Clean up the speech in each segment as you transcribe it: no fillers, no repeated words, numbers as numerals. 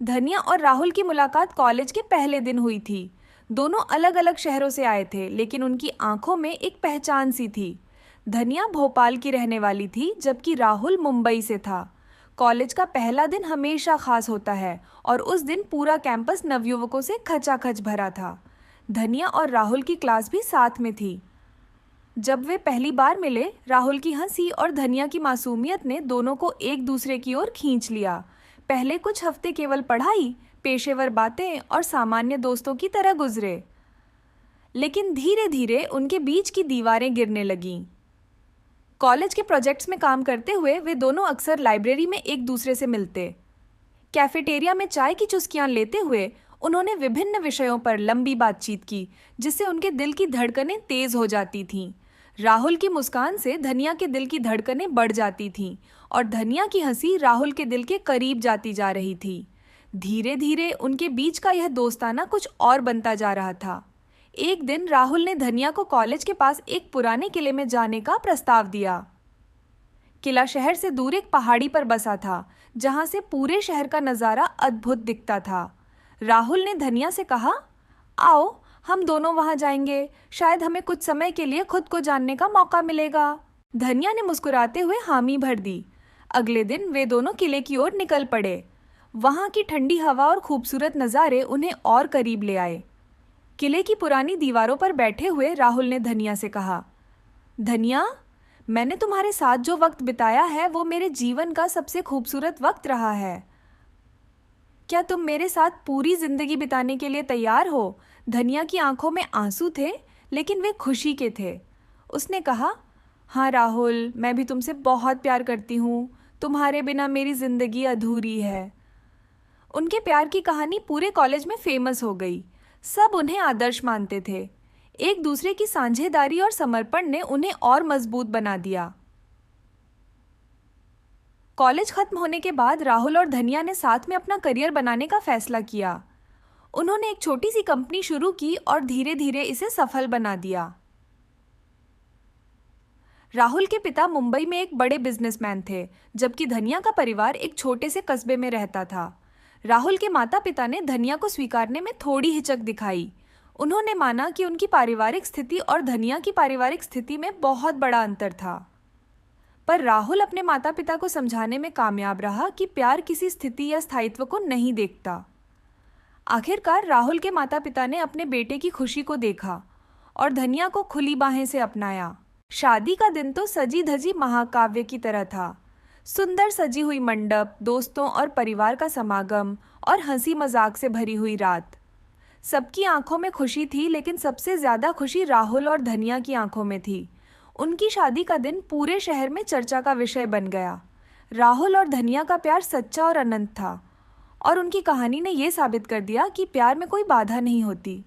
धनिया और राहुल की मुलाकात कॉलेज के पहले दिन हुई थी। दोनों अलग अलग शहरों से आए थे, लेकिन उनकी आंखों में एक पहचान सी थी। धनिया भोपाल की रहने वाली थी, जबकि राहुल मुंबई से था। कॉलेज का पहला दिन हमेशा खास होता है और उस दिन पूरा कैंपस नवयुवकों से खचाखच भरा था। धनिया और राहुल की क्लास भी साथ में थी। जब वे पहली बार मिले, राहुल की हंसी और धनिया की मासूमियत ने दोनों को एक दूसरे की ओर खींच लिया। पहले कुछ हफ्ते केवल पढ़ाई, पेशेवर बातें और सामान्य दोस्तों की तरह गुजरे, लेकिन धीरे धीरे उनके बीच की दीवारें गिरने लगीं। कॉलेज के प्रोजेक्ट्स में काम करते हुए वे दोनों अक्सर लाइब्रेरी में एक दूसरे से मिलते। कैफेटेरिया में चाय की चुस्कियां लेते हुए उन्होंने विभिन्न विषयों पर लंबी बातचीत की, जिससे उनके दिल की धड़कनें तेज हो जाती थीं। राहुल की मुस्कान से धनिया के दिल की धड़कनें बढ़ जाती थीं और धनिया की हंसी राहुल के दिल के करीब जाती जा रही थी। धीरे धीरे उनके बीच का यह दोस्ताना कुछ और बनता जा रहा था। एक दिन राहुल ने धनिया को कॉलेज के पास एक पुराने किले में जाने का प्रस्ताव दिया। किला शहर से दूर एक पहाड़ी पर बसा था, जहां से पूरे शहर का नज़ारा अद्भुत दिखता था। राहुल ने धनिया से कहा, आओ हम दोनों वहां जाएंगे, शायद हमें कुछ समय के लिए खुद को जानने का मौका मिलेगा। धनिया ने मुस्कुराते हुए हामी भर दी। अगले दिन वे दोनों किले की ओर निकल पड़े। वहां की ठंडी हवा और खूबसूरत नज़ारे उन्हें और करीब ले आए। किले की पुरानी दीवारों पर बैठे हुए राहुल ने धनिया से कहा, धनिया, मैंने तुम्हारे साथ जो वक्त बिताया है वो मेरे जीवन का सबसे खूबसूरत वक्त रहा है। क्या तुम मेरे साथ पूरी जिंदगी बिताने के लिए तैयार हो? धनिया की आंखों में आंसू थे, लेकिन वे खुशी के थे। उसने कहा, हाँ राहुल, मैं भी तुमसे बहुत प्यार करती हूँ। तुम्हारे बिना मेरी जिंदगी अधूरी है। उनके प्यार की कहानी पूरे कॉलेज में फेमस हो गई। सब उन्हें आदर्श मानते थे। एक दूसरे की साझेदारी और समर्पण ने उन्हें और मजबूत बना दिया। कॉलेज खत्म होने के बाद राहुल और धनिया ने साथ में अपना करियर बनाने का फैसला किया। उन्होंने एक छोटी सी कंपनी शुरू की और धीरे धीरे इसे सफल बना दिया। राहुल के पिता मुंबई में एक बड़े बिजनेसमैन थे, जबकि धनिया का परिवार एक छोटे से कस्बे में रहता था। राहुल के माता पिता ने धनिया को स्वीकारने में थोड़ी हिचक दिखाई। उन्होंने माना कि उनकी पारिवारिक स्थिति और धनिया की पारिवारिक स्थिति में बहुत बड़ा अंतर था। पर राहुल अपने माता पिता को समझाने में कामयाब रहा कि प्यार किसी स्थिति या स्थायित्व को नहीं देखता। आखिरकार राहुल के माता पिता ने अपने बेटे की खुशी को देखा और धनिया को खुली बाहें से अपनाया। शादी का दिन तो सजी धजी महाकाव्य की तरह था। सुंदर सजी हुई मंडप, दोस्तों और परिवार का समागम और हंसी मजाक से भरी हुई रात। सबकी आंखों में खुशी थी, लेकिन सबसे ज्यादा खुशी राहुल और धनिया की आंखों में थी। उनकी शादी का दिन पूरे शहर में चर्चा का विषय बन गया। राहुल और धनिया का प्यार सच्चा और अनंत था और उनकी कहानी ने यह साबित कर दिया कि प्यार में कोई बाधा नहीं होती।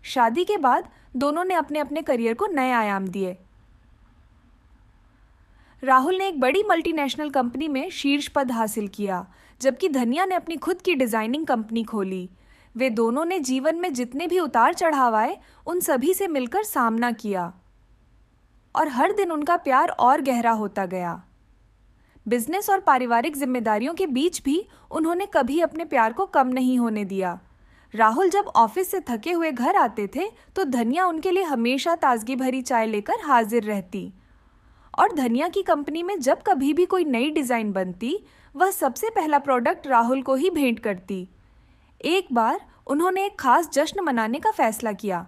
शादी के बाद दोनों ने अपने अपने करियर को नए आयाम दिए। राहुल ने एक बड़ी मल्टीनेशनल कंपनी में शीर्ष पद हासिल किया, जबकि धनिया ने अपनी खुद की डिजाइनिंग कंपनी खोली। वे दोनों ने जीवन में जितने भी उतार चढ़ाव आए, उन सभी से मिलकर सामना किया और हर दिन उनका प्यार और गहरा होता गया। बिजनेस और पारिवारिक जिम्मेदारियों के बीच भी उन्होंने कभी अपने प्यार को कम नहीं होने दिया। राहुल जब ऑफिस से थके हुए घर आते थे तो धनिया उनके लिए हमेशा ताजगी भरी चाय लेकर हाजिर रहती और धनिया की कंपनी में जब कभी भी कोई नई डिज़ाइन बनती, वह सबसे पहला प्रोडक्ट राहुल को ही भेंट करती। एक बार उन्होंने एक खास जश्न मनाने का फैसला किया।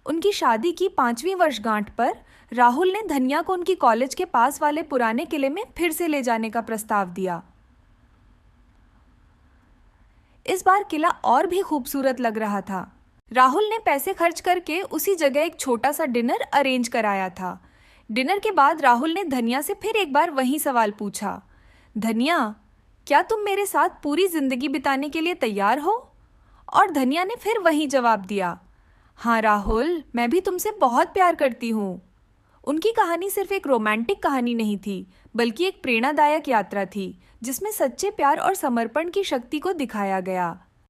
उनकी शादी की 5वीं वर्षगांठ पर राहुल ने धनिया को उनकी कॉलेज के पास वाले पुराने किले में फिर से ले जाने का प्रस्ताव दिया। इस बार किला और भी खूबसूरत लग रहा था। राहुल ने पैसे खर्च करके उसी जगह एक छोटा सा डिनर अरेंज कराया था। डिनर के बाद राहुल ने धनिया से फिर एक बार वही सवाल पूछा, धनिया, क्या तुम मेरे साथ पूरी जिंदगी बिताने के लिए तैयार हो? और धनिया ने फिर वही जवाब दिया, हाँ राहुल, मैं भी तुमसे बहुत प्यार करती हूँ। उनकी कहानी सिर्फ एक रोमांटिक कहानी नहीं थी, बल्कि एक प्रेरणादायक यात्रा थी, जिसमें सच्चे प्यार और समर्पण की शक्ति को दिखाया गया।